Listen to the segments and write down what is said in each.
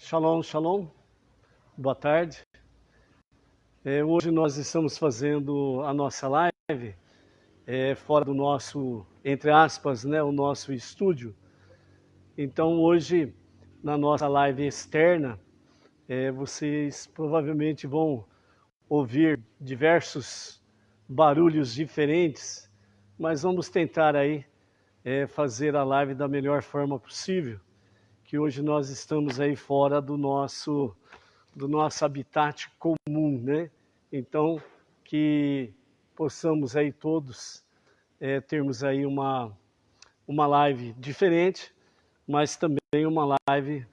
Shalom, shalom, boa tarde. Hoje nós estamos fazendo a nossa live fora do nosso, entre aspas, né, o nosso estúdio. Então hoje, na nossa live externa, vocês provavelmente vão ouvir diversos barulhos diferentes, mas vamos tentar aí fazer a live da melhor forma possível, que hoje nós estamos aí fora do nosso habitat comum, né? Então, que possamos aí todos termos aí uma live diferente, mas também uma live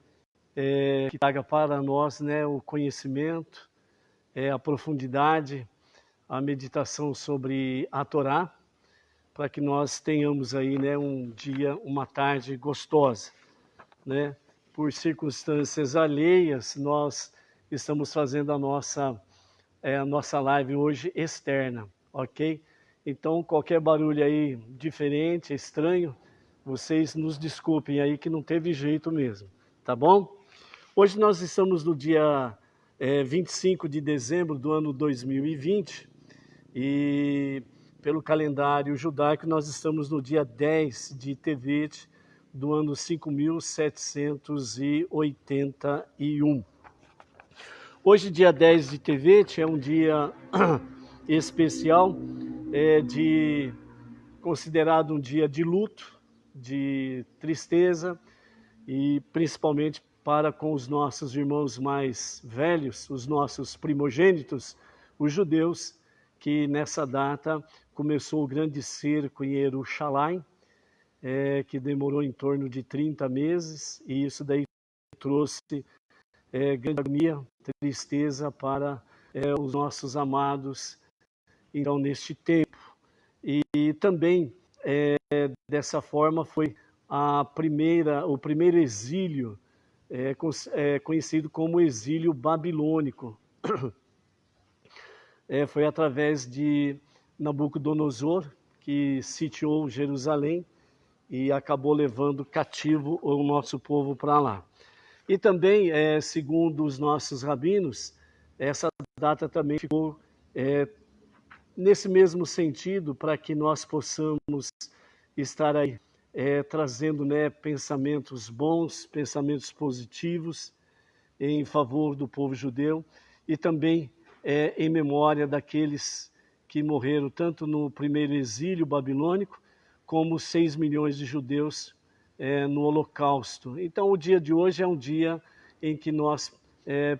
que traga para nós, né, o conhecimento, a profundidade, a meditação sobre a Torá, para que nós tenhamos aí, né, um dia, uma tarde gostosa, né? Por circunstâncias alheias, nós estamos fazendo a nossa live hoje externa, ok? Então, qualquer barulho aí diferente, estranho, vocês nos desculpem aí que não teve jeito mesmo, tá bom? Hoje nós estamos no dia 25 de dezembro do ano 2020 e pelo calendário judaico nós estamos no dia 10 de Tevet do ano 5781. Hoje, dia 10 de Tevet, é um dia especial, considerado um dia de luto, de tristeza, e principalmente para com os nossos irmãos mais velhos, os nossos primogênitos, os judeus, que nessa data começou o grande cerco em Jerusalém, que demorou em torno de 30 meses, e isso daí trouxe grande agonia, tristeza para os nossos amados, então, neste tempo. E também, dessa forma, foi o primeiro exílio, conhecido como exílio babilônico. Foi através de Nabucodonosor, que sitiou Jerusalém e acabou levando cativo o nosso povo para lá. E também, segundo os nossos rabinos, essa data também ficou nesse mesmo sentido, para que nós possamos estar aí trazendo, né, pensamentos bons, pensamentos positivos em favor do povo judeu e também em memória daqueles que morreram tanto no primeiro exílio babilônico como 6 milhões de judeus no Holocausto. Então, o dia de hoje é um dia em que nós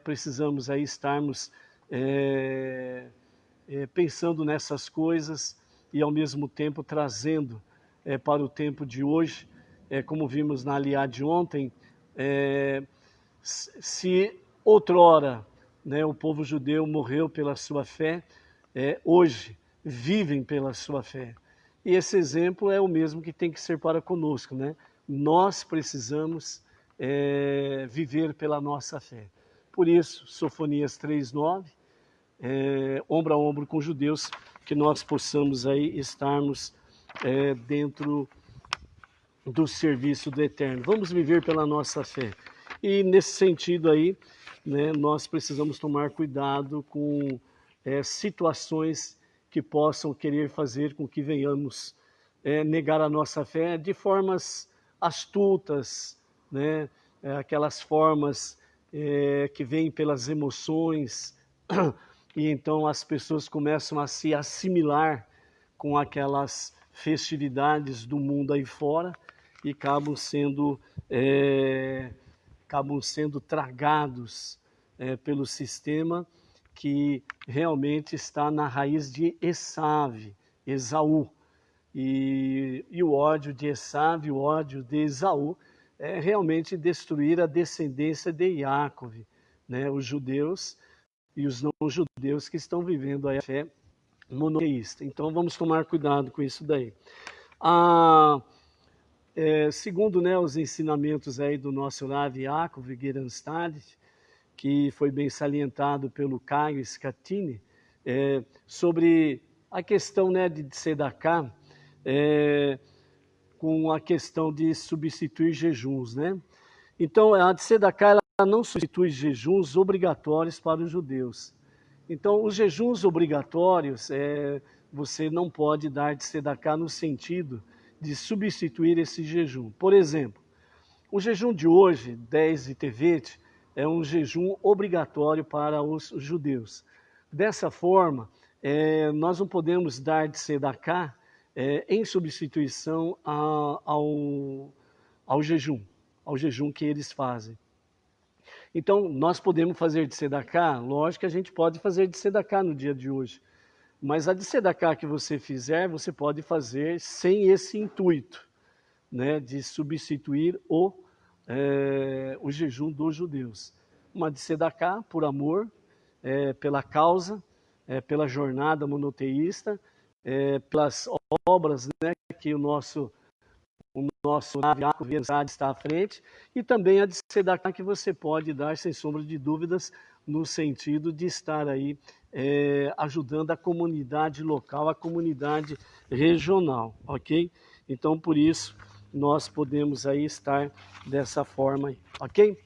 precisamos aí estarmos pensando nessas coisas e, ao mesmo tempo, trazendo para o tempo de hoje, como vimos na Aliá de ontem, se outrora, né, o povo judeu morreu pela sua fé, hoje vivem pela sua fé. E esse exemplo é o mesmo que tem que ser para conosco, né? Nós precisamos viver pela nossa fé. Por isso, Sofonias 3:9, ombro a ombro com os judeus, que nós possamos aí estarmos dentro do serviço do Eterno. Vamos viver pela nossa fé. E nesse sentido aí, né, nós precisamos tomar cuidado com situações que possam querer fazer com que venhamos negar a nossa fé de formas astutas, né, aquelas formas que vêm pelas emoções, e então as pessoas começam a se assimilar com aquelas festividades do mundo aí fora e acabam sendo tragados pelo sistema que realmente está na raiz de Esaú. E o ódio de Esaú, o ódio de Esaú, é realmente destruir a descendência de Jacob, né? Os judeus e os não-judeus que estão vivendo a fé monoteísta. Então vamos tomar cuidado com isso daí. Segundo, né, os ensinamentos aí do nosso Rav Yaakov Gerenstad, que foi bem salientado pelo Caio Scatini, sobre a questão, né, de Tzedakah, com a questão de substituir jejuns, né? Então, a Tzedakah, ela não substitui jejuns obrigatórios para os judeus. Então, os jejuns obrigatórios, você não pode dar de tzedaká no sentido de substituir esse jejum. Por exemplo, o jejum de hoje, 10 de Tevet, é um jejum obrigatório para os judeus. Dessa forma, nós não podemos dar de tzedaká em substituição ao jejum que eles fazem. Então, nós podemos fazer de tzedaká? Lógico que a gente pode fazer de tzedaká no dia de hoje. Mas a de tzedaká que você fizer, você pode fazer sem esse intuito, né, de substituir o jejum dos judeus. Uma de tzedaká, por amor, pela causa, pela jornada monoteísta, pelas obras, né, que o nosso Yaakov está à frente, e também a de tzedaká que você pode dar, sem sombra de dúvidas, no sentido de estar aí ajudando a comunidade local, a comunidade regional, ok? Então, por isso, nós podemos aí estar dessa forma, ok?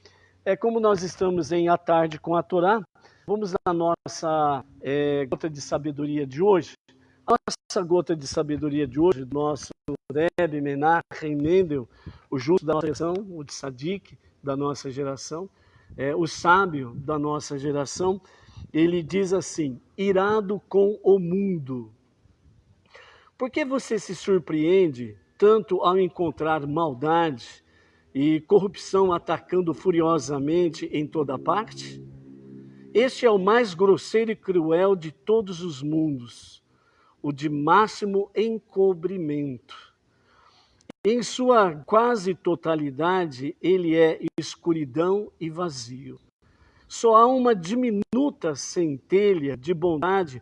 Como nós estamos em A Tarde com a Torá, vamos na nossa gota de sabedoria de hoje. A nossa gota de sabedoria de hoje, do nosso Rebbe Menachem Mendel, o justo da nossa geração, o tzadik da nossa geração, o sábio da nossa geração, ele diz assim: irado com o mundo. Por que você se surpreende tanto ao encontrar maldade e corrupção atacando furiosamente em toda parte? Este é o mais grosseiro e cruel de todos os mundos, o de máximo encobrimento. Em sua quase totalidade, ele é escuridão e vazio. Só há uma diminuta centelha de bondade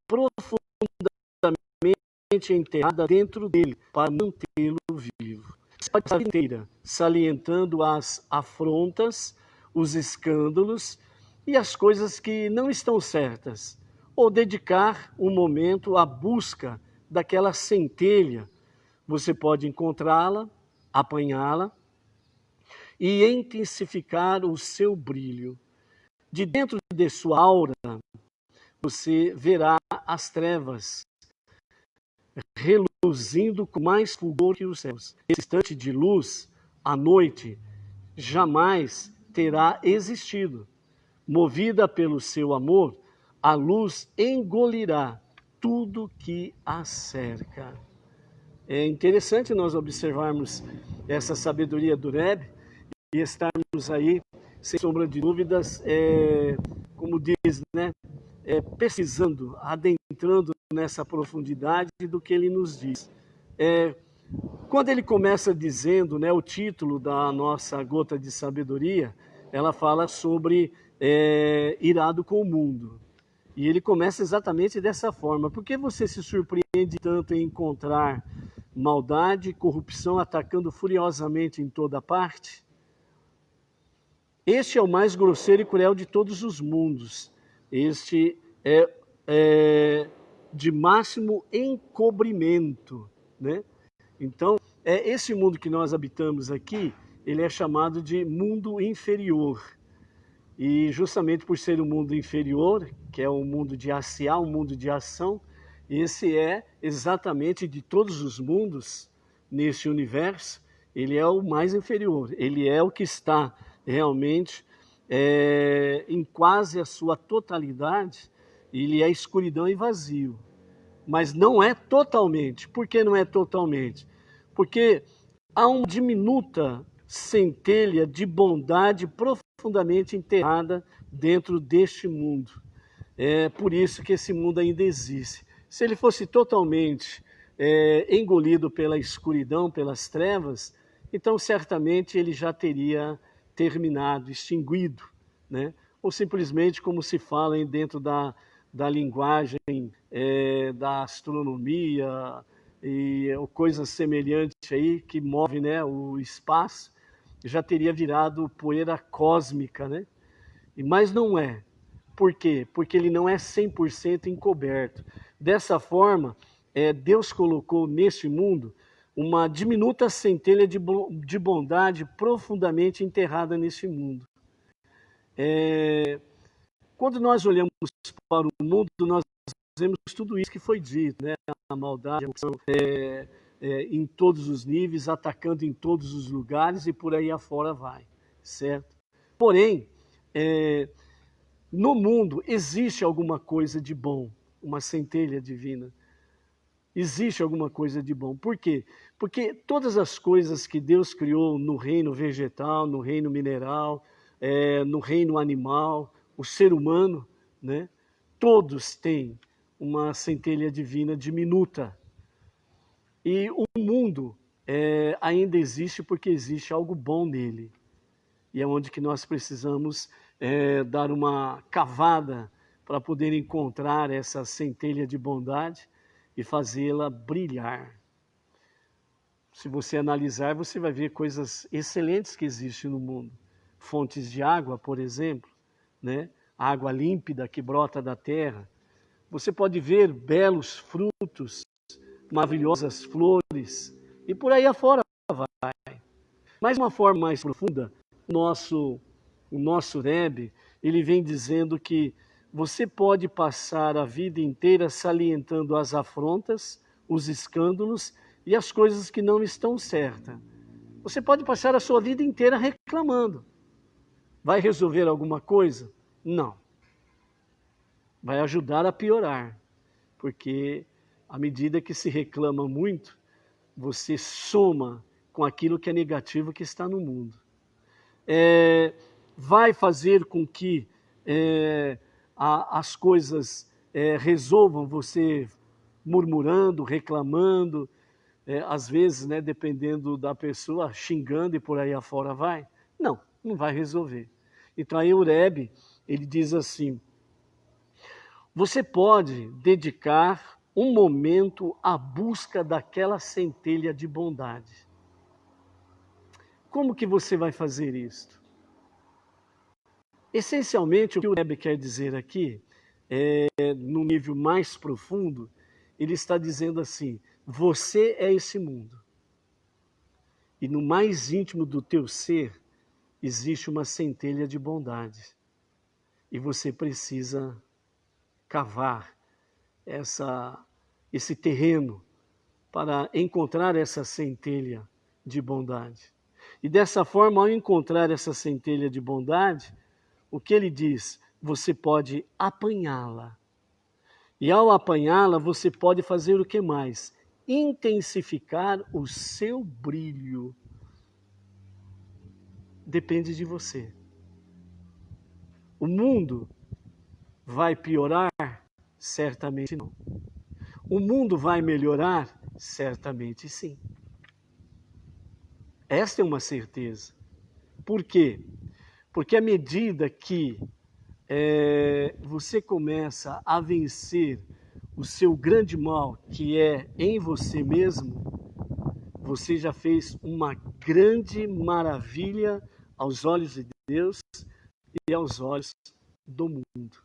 profundamente enterrada dentro dele para mantê-lo vivo. A vida inteira, salientando as afrontas, os escândalos e as coisas que não estão certas, ou dedicar um momento à busca daquela centelha. Você pode encontrá-la, apanhá-la e intensificar o seu brilho. De dentro de sua aura, você verá as trevas reluzindo com mais fulgor que os céus. Esse instante de luz, a noite, jamais terá existido. Movida pelo seu amor, a luz engolirá tudo que a cerca. É interessante nós observarmos essa sabedoria do Rebbe e estarmos aí, sem sombra de dúvidas, como diz, né, pesquisando, adentrando nessa profundidade do que ele nos diz. Quando ele começa dizendo, né, o título da nossa gota de sabedoria, ela fala sobre irado com o mundo. E ele começa exatamente dessa forma. Por que você se surpreende tanto em encontrar maldade e corrupção atacando furiosamente em toda parte? Este é o mais grosseiro e cruel de todos os mundos. Este é de máximo encobrimento, né? Então, esse mundo que nós habitamos aqui, ele é chamado de mundo inferior. E justamente por ser um mundo inferior, que é um mundo de aciar, um mundo de ação, esse é exatamente de todos os mundos nesse universo, ele é o mais inferior. Ele é o que está realmente em quase a sua totalidade, ele é escuridão e vazio. Mas não é totalmente. Por que não é totalmente? Porque há uma diminuta centelha de bondade profundamente enterrada dentro deste mundo. É por isso que esse mundo ainda existe. Se ele fosse totalmente engolido pela escuridão, pelas trevas, então certamente ele já teria terminado, extinguido, né? Ou simplesmente, como se fala dentro da linguagem da astronomia e coisas semelhantes aí que move, né, o espaço, já teria virado poeira cósmica, né? Mas não é. Por quê? Porque ele não é 100% encoberto. Dessa forma, Deus colocou neste mundo uma diminuta centelha de bondade profundamente enterrada nesse mundo. Quando nós olhamos para o mundo, nós vemos tudo isso que foi dito, né? A maldade, a corrupção, em todos os níveis, atacando em todos os lugares e por aí afora vai, certo? Porém, no mundo existe alguma coisa de bom, uma centelha divina. Existe alguma coisa de bom. Por quê? Porque todas as coisas que Deus criou no reino vegetal, no reino mineral, no reino animal, o ser humano, né? Todos têm uma centelha divina diminuta. E o mundo ainda existe porque existe algo bom nele. E é onde que nós precisamos dar uma cavada para poder encontrar essa centelha de bondade e fazê-la brilhar. Se você analisar, você vai ver coisas excelentes que existem no mundo. Fontes de água, por exemplo, né? Água límpida que brota da terra. Você pode ver belos frutos, maravilhosas flores, e por aí afora vai. Mas de uma forma mais profunda, o nosso Rebbe, ele vem dizendo que você pode passar a vida inteira salientando as afrontas, os escândalos e as coisas que não estão certas. Você pode passar a sua vida inteira reclamando. Vai resolver alguma coisa? Não. Vai ajudar a piorar, porque à medida que se reclama muito, você soma com aquilo que é negativo que está no mundo. Vai fazer com que as coisas resolvam você murmurando, reclamando, às vezes, né, dependendo da pessoa, xingando e por aí afora vai? Não, não vai resolver. Então aí o Rebbe, ele diz assim, você pode dedicar um momento à busca daquela centelha de bondade. Como que você vai fazer isto? Essencialmente, o que o Rebbe quer dizer aqui, no nível mais profundo, ele está dizendo assim, você é esse mundo. E no mais íntimo do teu ser, existe uma centelha de bondade. E você precisa cavar esse terreno para encontrar essa centelha de bondade. E dessa forma, ao encontrar essa centelha de bondade, o que ele diz? Você pode apanhá-la. E ao apanhá-la, você pode fazer o que mais? Intensificar o seu brilho. Depende de você. O mundo vai piorar? Certamente não. O mundo vai melhorar? Certamente sim. Esta é uma certeza. Por quê? Porque à medida que você começa a vencer o seu grande mal, que é em você mesmo, você já fez uma grande maravilha aos olhos de Deus e aos olhos do mundo.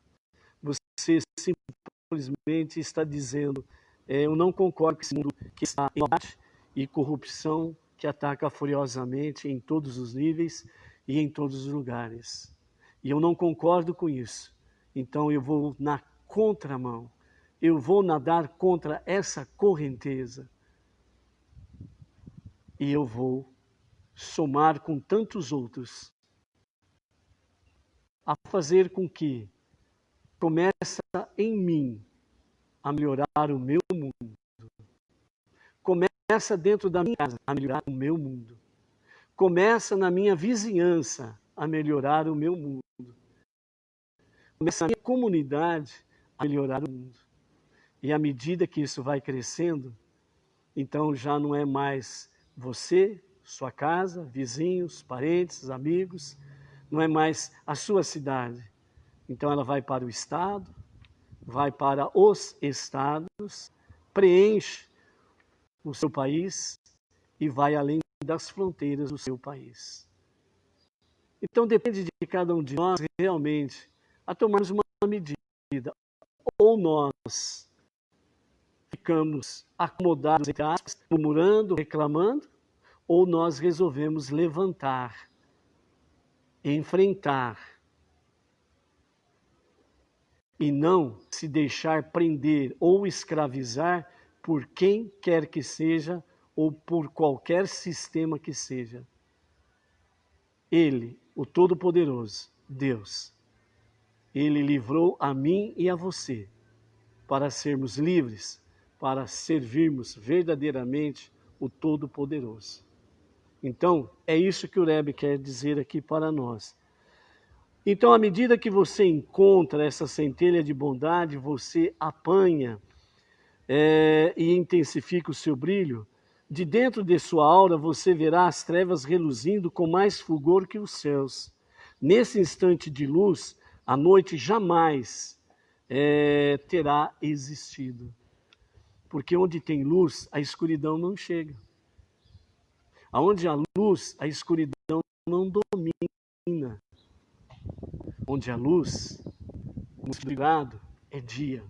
Você simplesmente está dizendo, eu não concordo com esse mundo que está em combate e corrupção que ataca furiosamente em todos os níveis e em todos os lugares. E eu não concordo com isso. Então eu vou na contramão. Eu vou nadar contra essa correnteza. E eu vou somar com tantos outros a fazer com que comece em mim a melhorar o meu mundo. Começa dentro da minha casa a melhorar o meu mundo. Começa na minha vizinhança a melhorar o meu mundo. Começa na minha comunidade a melhorar o mundo. E à medida que isso vai crescendo, então já não é mais você, sua casa, vizinhos, parentes, amigos, não é mais a sua cidade. Então ela vai para o estado, vai para os estados, preenche o seu país e vai além das fronteiras do seu país. Então depende de cada um de nós realmente a tomarmos uma medida. Ou nós ficamos acomodados, entre aspas, murmurando, reclamando, ou nós resolvemos levantar, enfrentar, e não se deixar prender ou escravizar por quem quer que seja ou por qualquer sistema que seja. Ele, o Todo-Poderoso, Deus, Ele livrou a mim e a você para sermos livres, para servirmos verdadeiramente o Todo-Poderoso. Então, é isso que o Rebbe quer dizer aqui para nós. Então, à medida que você encontra essa centelha de bondade, você apanha e intensifica o seu brilho, de dentro de sua aura você verá as trevas reluzindo com mais fulgor que os céus. Nesse instante de luz, a noite jamais terá existido. Porque onde tem luz, a escuridão não chega. Aonde há luz, a escuridão não domina. Onde há luz, o cuidado é dia.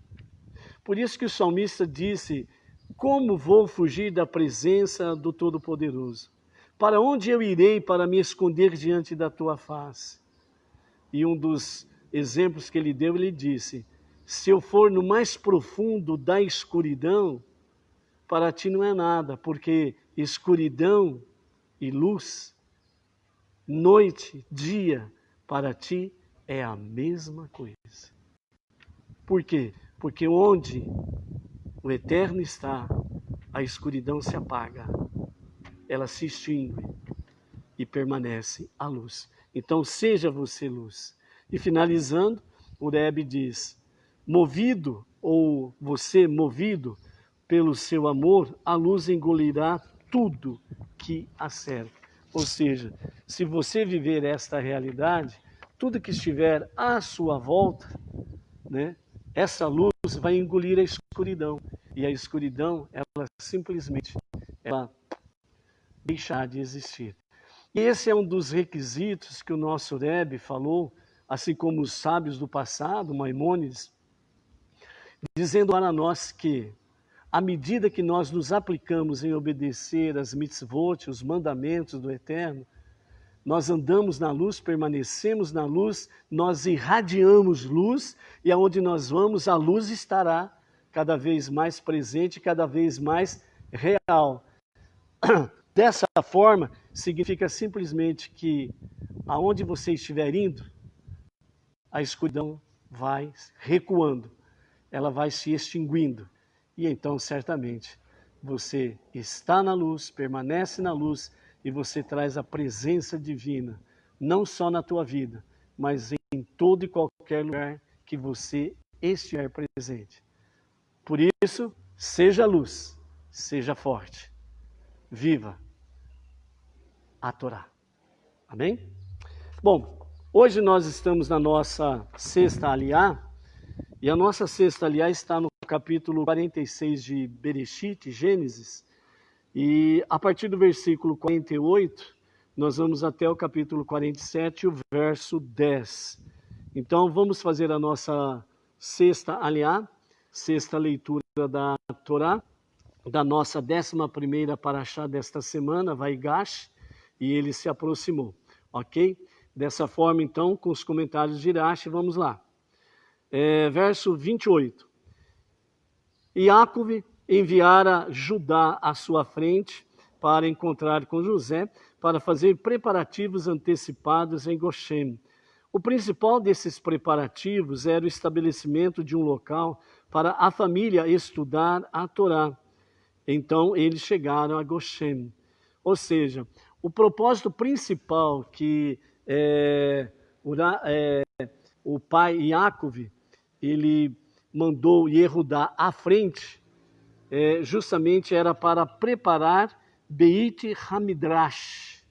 Por isso que o salmista disse: como vou fugir da presença do Todo-Poderoso? Para onde eu irei para me esconder diante da tua face? E um dos exemplos que ele deu, ele disse: se eu for no mais profundo da escuridão, para ti não é nada, porque escuridão e luz, noite, dia, para ti é a mesma coisa. Por quê? Porque onde o Eterno está, a escuridão se apaga, ela se extingue e permanece a luz. Então seja você luz. E finalizando, o Rebbe diz: movido, ou você movido pelo seu amor, a luz engolirá tudo que a cerca. Ou seja, se você viver esta realidade, tudo que estiver à sua volta, né, essa luz vai engolir a escuridão. E a escuridão, ela simplesmente deixará de existir. E esse é um dos requisitos que o nosso Rebbe falou, assim como os sábios do passado, Maimônides, dizendo para nós que, à medida que nós nos aplicamos em obedecer as mitzvot, os mandamentos do Eterno, nós andamos na luz, permanecemos na luz, nós irradiamos luz, e aonde nós vamos, a luz estará cada vez mais presente, cada vez mais real. Dessa forma, significa simplesmente que aonde você estiver indo, a escuridão vai recuando, ela vai se extinguindo. E então, certamente, você está na luz, permanece na luz, e você traz a presença divina, não só na tua vida, mas em todo e qualquer lugar que você estiver presente. Por isso, seja luz, seja forte, viva a Torá. Amém? Bom, hoje nós estamos na nossa sexta aliá, e a nossa sexta aliá está no capítulo 46 de Bereshit, Gênesis, e a partir do versículo 48, nós vamos até o capítulo 47, o verso 10. Então, vamos fazer a nossa sexta aliá, sexta leitura da Torá, da nossa 11ª paraxá desta semana, Vaigash, e ele se aproximou, ok? Dessa forma, então, com os comentários de Irache, vamos lá. Verso 28. Iacove enviara Judá à sua frente para encontrar com José, para fazer preparativos antecipados em Goshen. O principal desses preparativos era o estabelecimento de um local para a família estudar a Torá. Então, eles chegaram a Goshen. Ou seja, o propósito principal que o pai Iacove, ele mandou Yehudá à frente, justamente era para preparar Beit Hamidrash.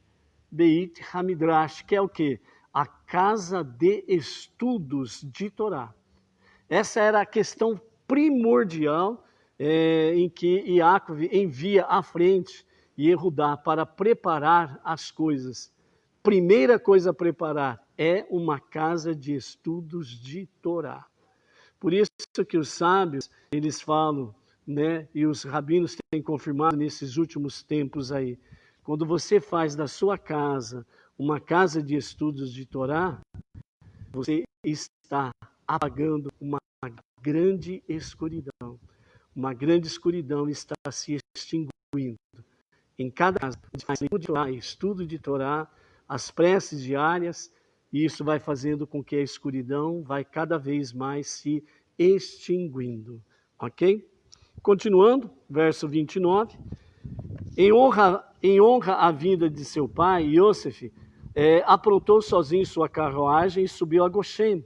Beit Hamidrash, que é o quê? A casa de estudos de Torá. Essa era a questão primordial em que Iacove envia à frente Yehudá para preparar as coisas. Primeira coisa a preparar é uma casa de estudos de Torá. Por isso que os sábios, eles falam né? E os rabinos têm confirmado nesses últimos tempos aí. Quando você faz da sua casa uma casa de estudos de Torá, você está apagando uma grande escuridão. Uma grande escuridão está se extinguindo. Em cada casa, estudo de Torá, as preces diárias, e isso vai fazendo com que a escuridão vai cada vez mais se extinguindo. Ok? Continuando, verso 29. Em honra à vinda de seu pai, Yosef aprontou sozinho sua carruagem e subiu a Goshen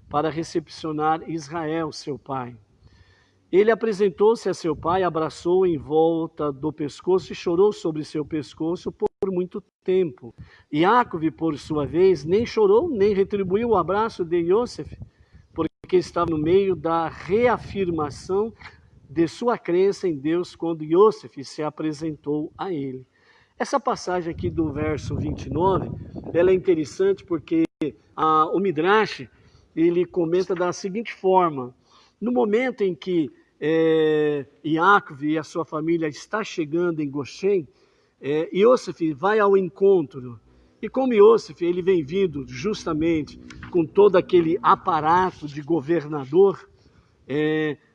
para recepcionar Israel, seu pai. Ele apresentou-se a seu pai, abraçou-o em volta do pescoço e chorou sobre seu pescoço por muito tempo. Iacove, por sua vez, nem chorou, nem retribuiu o abraço de Yosef, porque estava no meio da reafirmação de sua crença em Deus quando Yosef se apresentou a ele. Essa passagem aqui do verso 29, ela é interessante porque o Midrash, ele comenta da seguinte forma: no momento em que Iacove e a sua família está chegando em Goshen, Yosef vai ao encontro. E como Yosef, ele vem vindo justamente com todo aquele aparato de governador,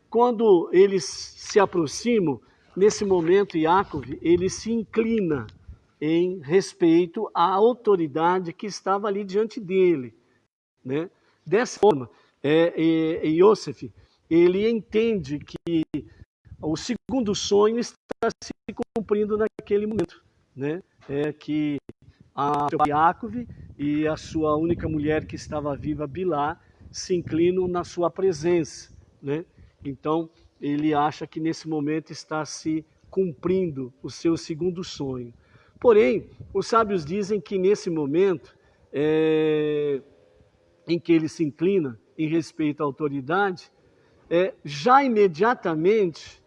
quando eles se aproximam, nesse momento Iacove, ele se inclina em respeito à autoridade que estava ali diante dele, né? Dessa forma, Yosef, ele entende que o segundo sonho está se cumprindo naquele momento, né? Que Iacove e a sua única mulher que estava viva, Bilá, se inclinam na sua presença, né? Então, ele acha que nesse momento está se cumprindo o seu segundo sonho. Porém, os sábios dizem que nesse momento em que ele se inclina em respeito à autoridade, já imediatamente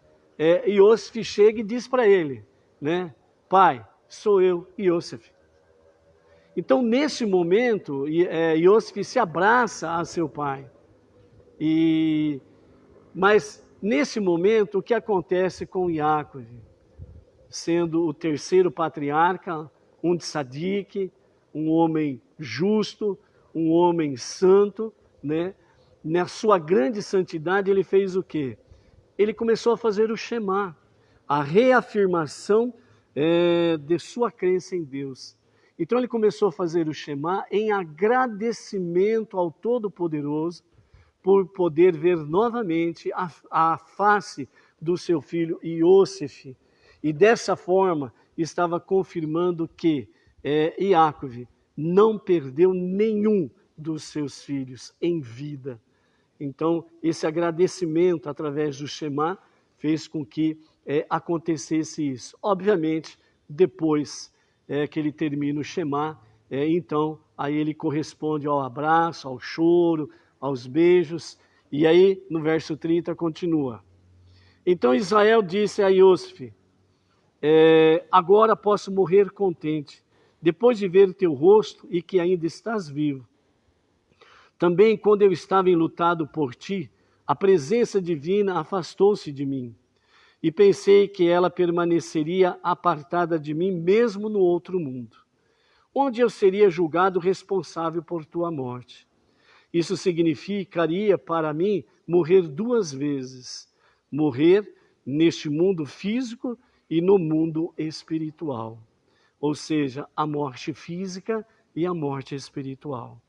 Yosef chega e diz para ele, né? Pai, sou eu, Yosef. Então, nesse momento, Yosef se abraça a seu pai. Mas, nesse momento, o que acontece com Iacove? Sendo o terceiro patriarca, um tzadik, um homem justo, um homem santo, né? Na sua grande santidade, ele fez o quê? Ele começou a fazer o Shema, a reafirmação de sua crença em Deus. Então ele começou a fazer o Shema em agradecimento ao Todo-Poderoso por poder ver novamente a face do seu filho Yosef. E dessa forma estava confirmando que Iacove não perdeu nenhum dos seus filhos em vida. Então, esse agradecimento através do Shema fez com que acontecesse isso. Obviamente, depois que ele termina o Shema, então, aí ele corresponde ao abraço, ao choro, aos beijos. E aí, no verso 30, continua. Então Israel disse a Yosef, agora posso morrer contente, depois de ver o teu rosto e que ainda estás vivo. Também quando eu estava enlutado por ti, a presença divina afastou-se de mim. E pensei que ela permaneceria apartada de mim mesmo no outro mundo, onde eu seria julgado responsável por tua morte. Isso significaria para mim morrer 2 vezes. Morrer neste mundo físico e no mundo espiritual. Ou seja, a morte física e a morte espiritual.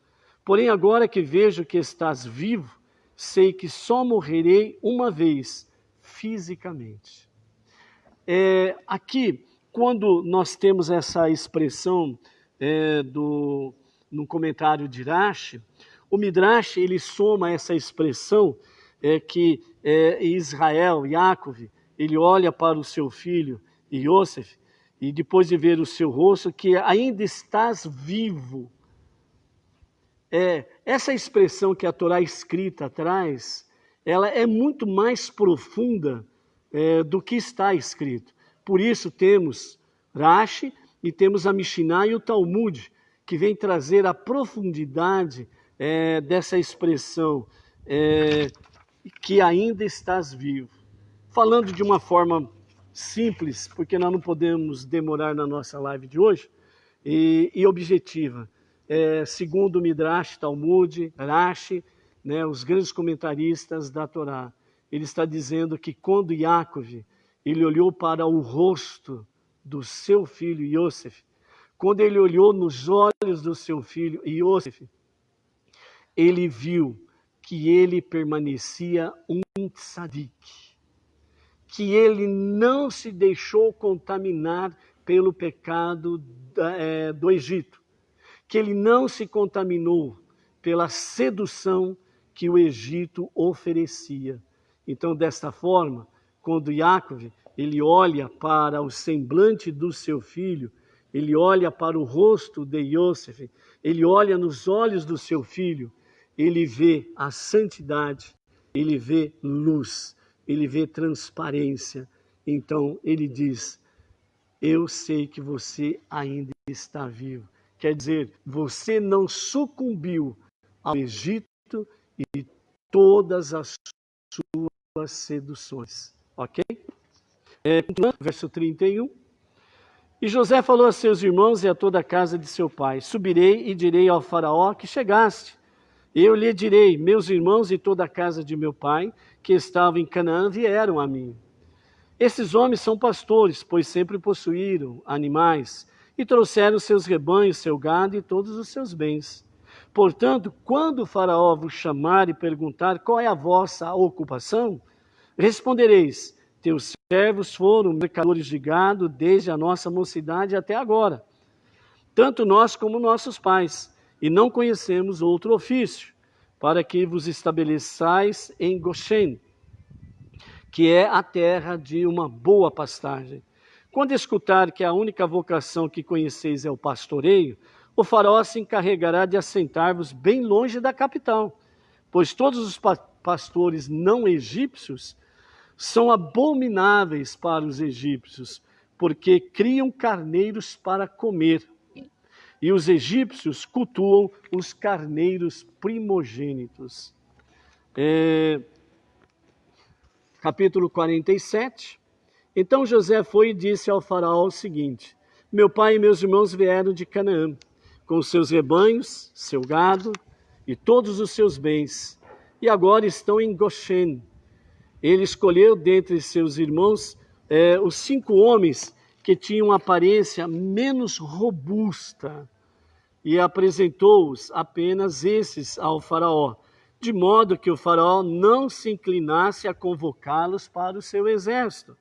Porém, agora que vejo que estás vivo, sei que só morrerei uma vez, fisicamente. Aqui, quando nós temos essa expressão no comentário de Rashi, o Midrash ele soma essa expressão que Israel, Iacove, ele olha para o seu filho Yosef, e depois de ver o seu rosto, que ainda estás vivo. Essa expressão que a Torá escrita traz, ela é muito mais profunda do que está escrito. Por isso temos Rashi e temos a Mishnah e o Talmud, que vem trazer a profundidade dessa expressão, que ainda estás vivo. falando de uma forma simples, porque nós não podemos demorar na nossa live de hoje, e objetiva. Segundo o Midrash, Talmud, Rashi, né, os grandes comentaristas da Torá, ele está dizendo que quando Yaakov ele olhou para o rosto do seu filho Yosef, quando ele olhou nos olhos do seu filho Yosef, ele viu que ele permanecia um tzadik, que ele não se deixou contaminar pelo pecado do Egito, que ele não se contaminou pela sedução que o Egito oferecia. Então, desta forma, quando Yaakov ele olha para o semblante do seu filho, ele olha para o rosto de Yosef, ele olha nos olhos do seu filho, ele vê a santidade, ele vê luz, ele vê transparência. Então ele diz: eu sei que você ainda está vivo. Quer dizer, você não sucumbiu ao Egito e todas as suas seduções. Ok? Continuando, verso 31. E José falou a seus irmãos e a toda a casa de seu pai: subirei e direi ao faraó que chegaste. Eu lhe direi: meus irmãos e toda a casa de meu pai, que estavam em Canaã, vieram a mim. Esses homens são pastores, pois sempre possuíram animais, e trouxeram seus rebanhos, seu gado e todos os seus bens. Portanto, quando o faraó vos chamar e perguntar qual é a vossa ocupação, respondereis: teus servos foram mercadores de gado desde a nossa mocidade até agora, tanto nós como nossos pais, e não conhecemos outro ofício, para que vos estabeleçais em Goshen, que é a terra de uma boa pastagem. Quando escutar que a única vocação que conheceis é o pastoreio, o faraó se encarregará de assentar-vos bem longe da capital, pois todos os pastores não egípcios são abomináveis para os egípcios, porque criam carneiros para comer. E os egípcios cultuam os carneiros primogênitos. Capítulo 47. Então José foi e disse ao faraó o seguinte: meu pai e meus irmãos vieram de Canaã, com os seus rebanhos, seu gado e todos os seus bens, e agora estão em Goshen. Ele escolheu dentre seus irmãos os 5 homens que tinham aparência menos robusta, e apresentou-os apenas esses ao faraó, de modo que o faraó não se inclinasse a convocá-los para o seu exército.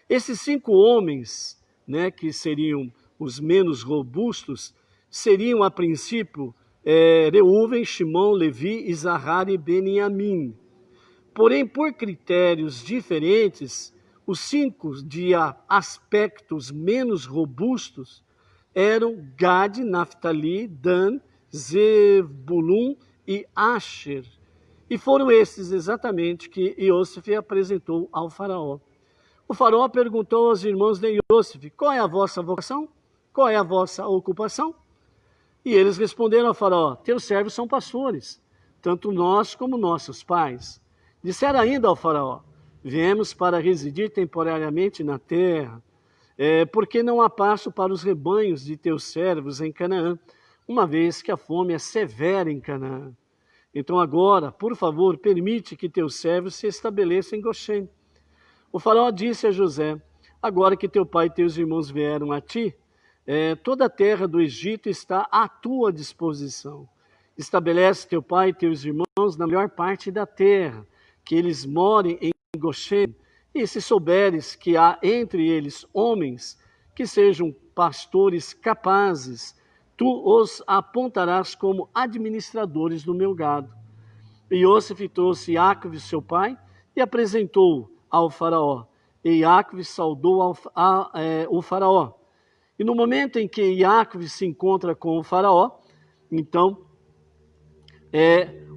Esses 5 homens, né, que seriam os menos robustos, seriam a princípio Reuven, Shimon, Levi, Isahar e Beniamim. Porém, por critérios diferentes, os 5 de aspectos menos robustos eram Gad, Naftali, Dan, Zebulun e Asher. E foram esses exatamente que Yosef apresentou ao faraó. O faraó perguntou aos irmãos de Yosef: qual é a vossa vocação? Qual é a vossa ocupação? E eles responderam ao faraó: teus servos são pastores, tanto nós como nossos pais. Disseram ainda ao faraó: viemos para residir temporariamente na terra, porque não há pasto para os rebanhos de teus servos em Canaã, uma vez que a fome é severa em Canaã. Então agora, por favor, permite que teus servos se estabeleçam em Goshen. O faraó disse a José: agora que teu pai e teus irmãos vieram a ti, toda a terra do Egito está à tua disposição. Estabelece teu pai e teus irmãos na melhor parte da terra, que eles morem em Goshen. E se souberes que há entre eles homens que sejam pastores capazes, tu os apontarás como administradores do meu gado. E Yosef trouxe Yaakov, seu pai, e apresentou-o ao faraó. E Yaakov saudou o faraó. E no momento em que Yaakov se encontra com o faraó, então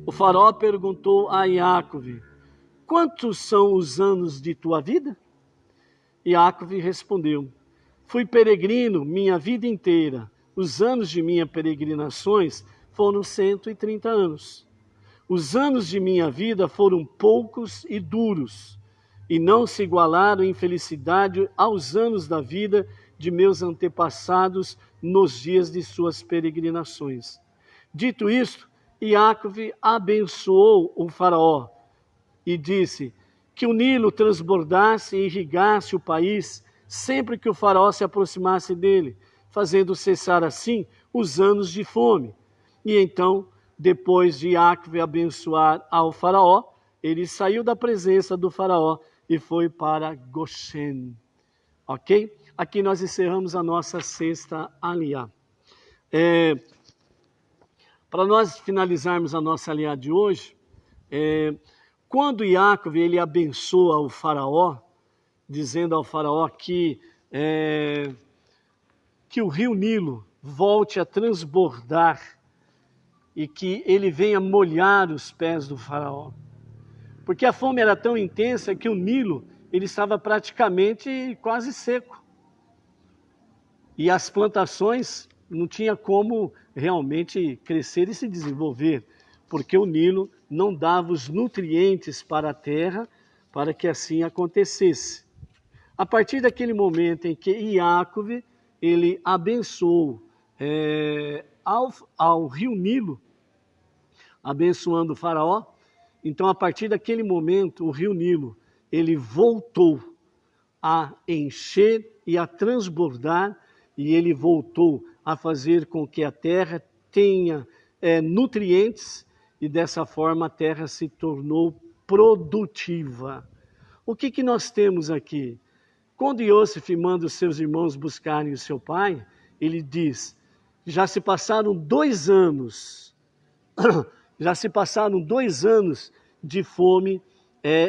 o faraó perguntou a Yaakov: quantos são os anos de tua vida? Yaakov respondeu: fui peregrino minha vida inteira. Os anos de minhas peregrinações foram 130 anos. Os anos de minha vida foram poucos e duros. e não se igualaram em felicidade aos anos da vida de meus antepassados nos dias de suas peregrinações. Dito isto, Iacove abençoou o faraó e disse que o Nilo transbordasse e irrigasse o país sempre que o faraó se aproximasse dele, fazendo cessar assim os anos de fome. E então, depois de Iacove abençoar ao faraó, ele saiu da presença do faraó e foi para Goshen. Ok? Aqui nós encerramos a nossa sexta aliá. Para nós finalizarmos a nossa aliá de hoje, quando Iacove ele abençoa o faraó, dizendo ao faraó que o rio Nilo volte a transbordar e que ele venha molhar os pés do faraó. Porque a fome era tão intensa que o Nilo ele estava praticamente quase seco. E as plantações não tinha como realmente crescer e se desenvolver, porque o Nilo não dava os nutrientes para a terra para que assim acontecesse. A partir daquele momento em que Iacove ele abençoou ao rio Nilo, abençoando o faraó, então a partir daquele momento o rio Nilo ele voltou a encher e a transbordar, e ele voltou a fazer com que a terra tenha nutrientes, e dessa forma a terra se tornou produtiva. O que nós temos aqui? Quando Iosef manda os seus irmãos buscarem o seu pai, ele diz, já se passaram 2 anos, de fome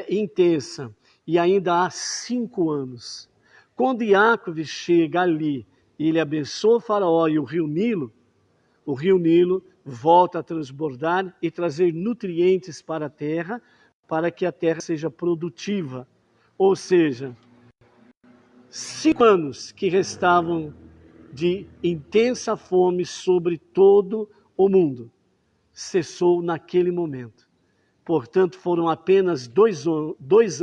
intensa, e ainda há 5 anos. Quando Iacove chega ali, e ele abençoa o faraó e o rio Nilo volta a transbordar e trazer nutrientes para a terra, para que a terra seja produtiva. Ou seja, 5 anos que restavam de intensa fome sobre todo o mundo, cessou naquele momento. Portanto, foram apenas 2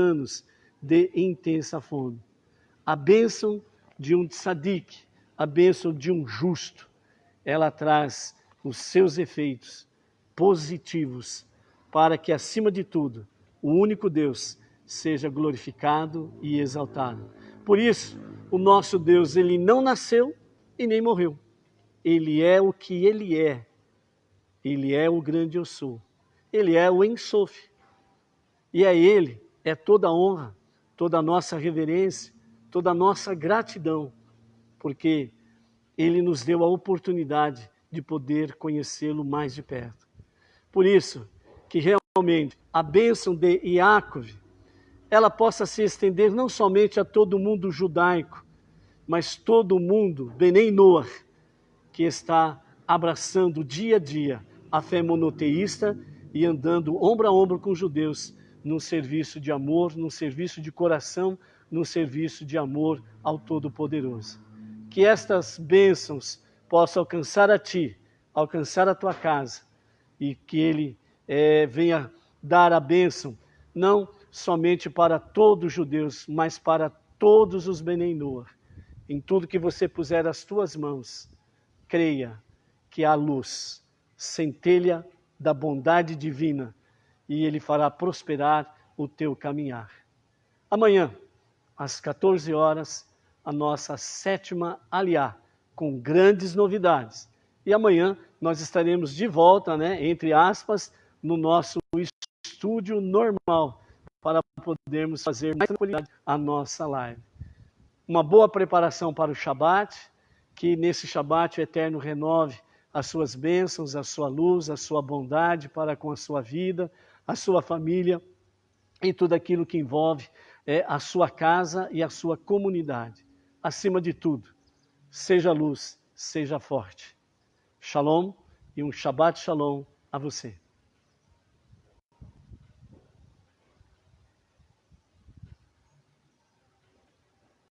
anos de intensa fome. A bênção de um tzadik, a bênção de um justo, ela traz os seus efeitos positivos para que, acima de tudo, o único Deus seja glorificado e exaltado. Por isso, o nosso Deus, ele não nasceu e nem morreu. Ele é o que ele é. Ele é o grande eu sou. Ele é o Ensof. E a ele é toda a honra, toda a nossa reverência, toda a nossa gratidão, porque ele nos deu a oportunidade de poder conhecê-lo mais de perto. Por isso, que realmente a bênção de Iacove, ela possa se estender não somente a todo o mundo judaico, mas todo o mundo, Benei Noach, que está abraçando dia a dia a fé monoteísta e andando ombro a ombro com os judeus, num serviço de amor, num serviço de coração, num serviço de amor ao Todo-Poderoso. Que estas bênçãos possam alcançar a ti, alcançar a tua casa, e que ele venha dar a bênção, não somente para todos os judeus, mas para todos os Benei Noach. Em tudo que você puser as tuas mãos, creia que há luz, centelha da bondade divina, e ele fará prosperar o teu caminhar. Amanhã, às 14 horas, a nossa 7ª aliá, com grandes novidades. E amanhã nós estaremos de volta, entre aspas, no nosso estúdio normal, para podermos fazer mais tranquilidade a nossa live. Uma boa preparação para o Shabat, que nesse Shabat o Eterno renove as suas bênçãos, a sua luz, a sua bondade para com a sua vida, a sua família e tudo aquilo que envolve a sua casa e a sua comunidade. Acima de tudo, seja luz, seja forte. Shalom e um Shabbat Shalom a você.